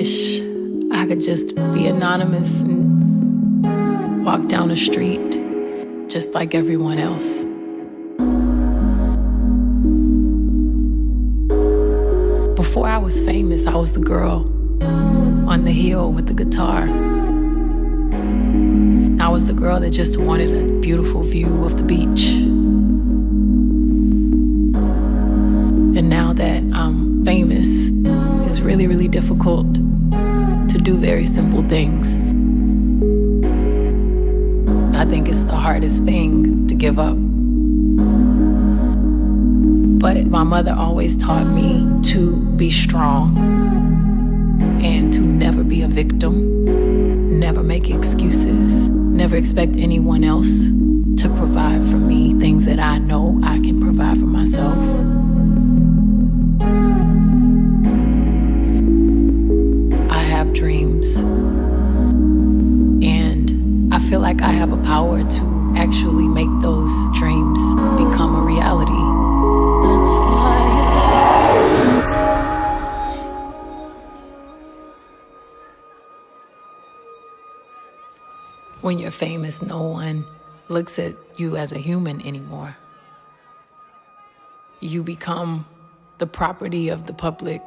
wish I could just be anonymous and walk down the street just like everyone else. Before I was famous, I was the girl on the hill with the guitar. I was the girl that just wanted a beautiful view of the beach. And now that I'm famous, it's really, really difficult to do very simple things. I think it's the hardest thing to give up. But my mother always taught me to be strong and to never be a victim, never make excuses, never expect anyone else to provide for me things that I know I can provide for myself. I have dreams, and I feel like I have a power to actually make those dreams become a reality. That's why you do. When you're famous, no one looks at you as a human anymore. You become the property of the public.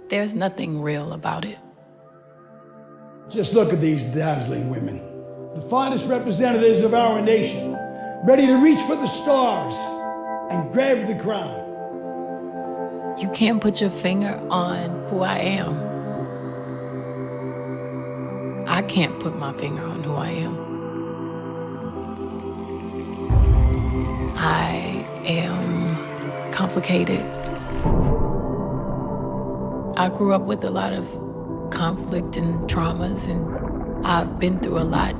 There's nothing real about it. Just look at these dazzling women, the finest representatives of our nation, ready to reach for the stars and grab the crown. You can't put your finger on who I am. I can't put my finger on who I am. I am complicated. I grew up with a lot of conflict and traumas, and I've been through a lot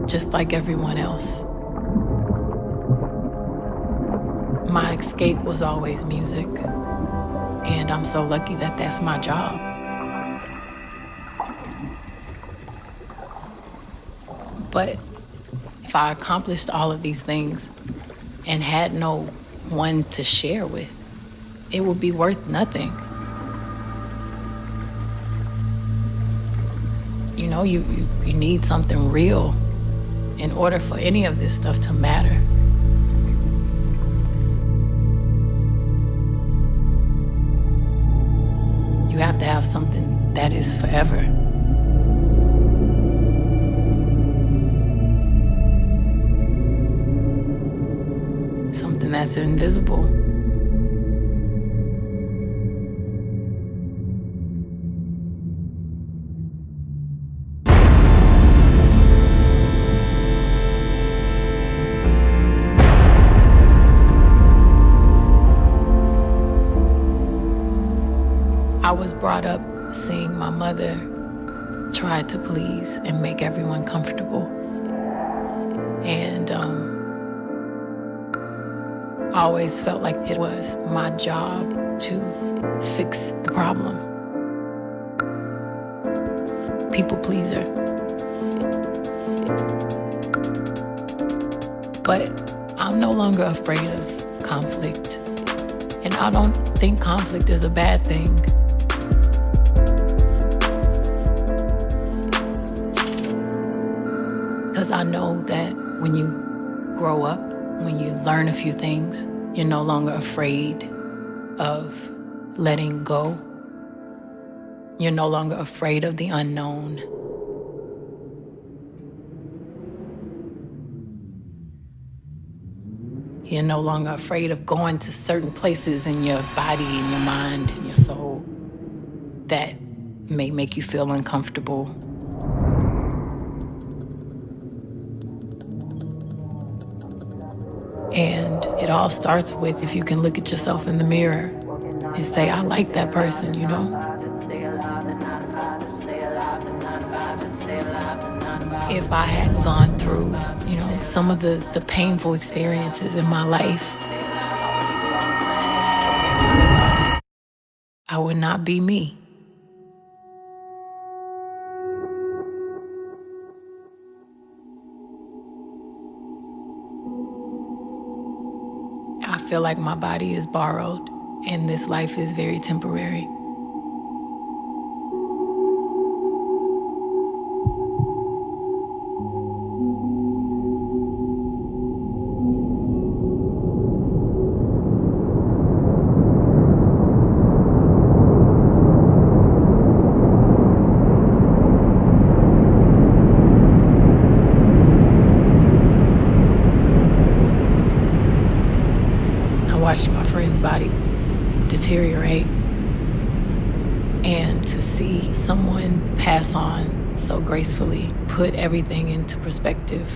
just like everyone else. My escape was always music, and I'm so lucky that that's my job. But if I accomplished all of these things and had no one to share with, it would be worth nothing. You know, you need something real in order for any of this stuff to matter. You have to have something that is forever. Something that's invisible. I was brought up seeing my mother try to please and make everyone comfortable. And I always felt like it was my job to fix the problem. People pleaser. But I'm no longer afraid of conflict. And I don't think conflict is a bad thing. Because I know that when you grow up, when you learn a few things, you're no longer afraid of letting go. You're no longer afraid of the unknown. You're no longer afraid of going to certain places in your body and your mind and your soul that may make you feel uncomfortable. And it all starts with if you can look at yourself in the mirror and say, I like that person, you know? If I hadn't gone through, you know, some of the painful experiences in my life, I would not be me. I feel like my body is borrowed and this life is very temporary. deteriorate and to see someone pass on so gracefully, put everything into perspective.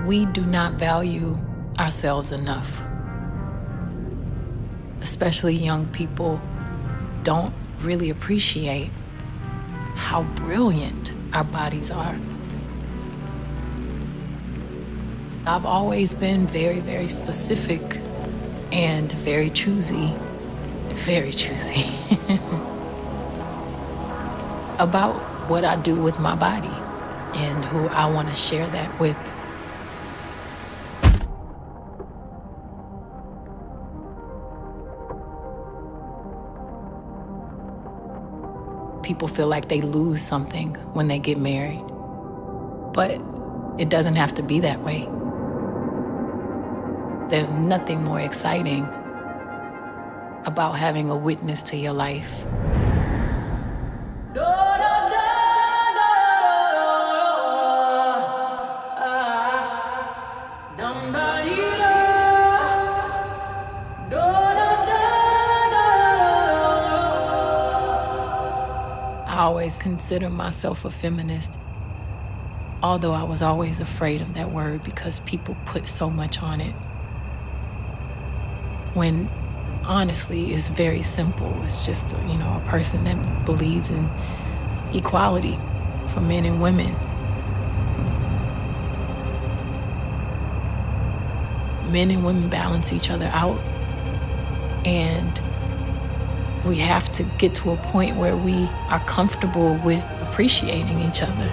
We do not value ourselves enough. Especially young people don't really appreciate how brilliant our bodies are. I've always been very, very specific and very choosy about what I do with my body and who I want to share that with. People feel like they lose something when they get married, but it doesn't have to be that way. There's nothing more exciting about having a witness to your life. I always consider myself a feminist, although I was always afraid of that word because people put so much on it. When honestly, it's very simple. It's just, a person that believes in equality for men and women. Men and women balance each other out, and we have to get to a point where we are comfortable with appreciating each other.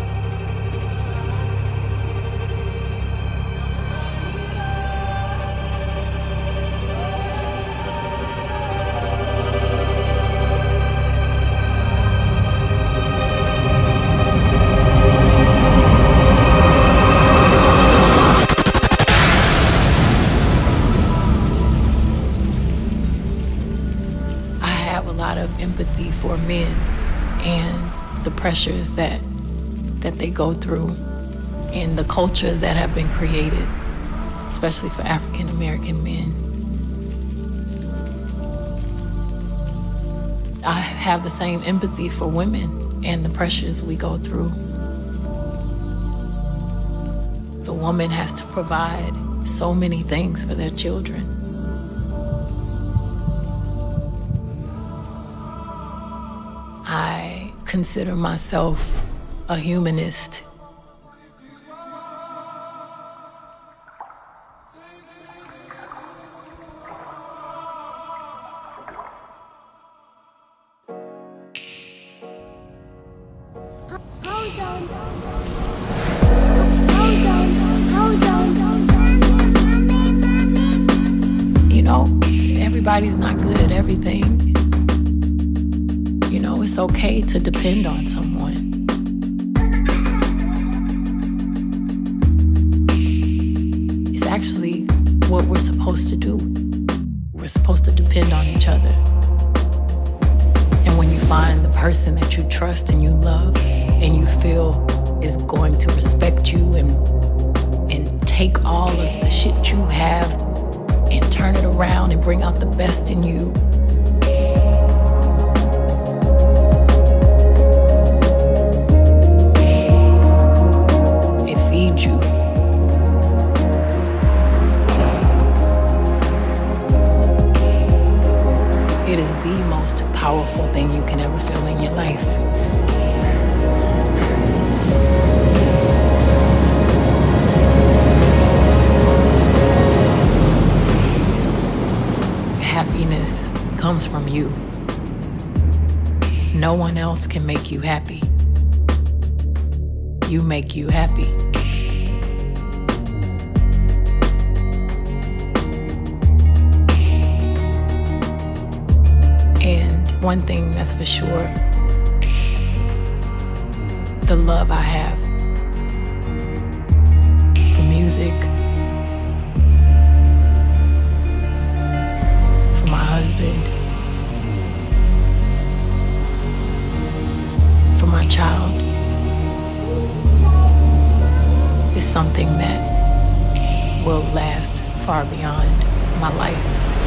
Empathy for men and the pressures that they go through and the cultures that have been created, especially for African American men. I have the same empathy for women and the pressures we go through. The woman has to provide so many things for their children. I consider myself a humanist. Everybody's not good at everything. It's okay to depend on someone. It's actually what we're supposed to do. We're supposed to depend on each other. And when you find the person that you trust and you love and you feel is going to respect you and take all of the shit you have and turn it around and bring out the best in you, powerful thing you can ever feel in your life. Happiness comes from you. No one else can make you happy. You make you happy. One thing that's for sure, the love I have for music, for my husband, for my child. far beyond my life.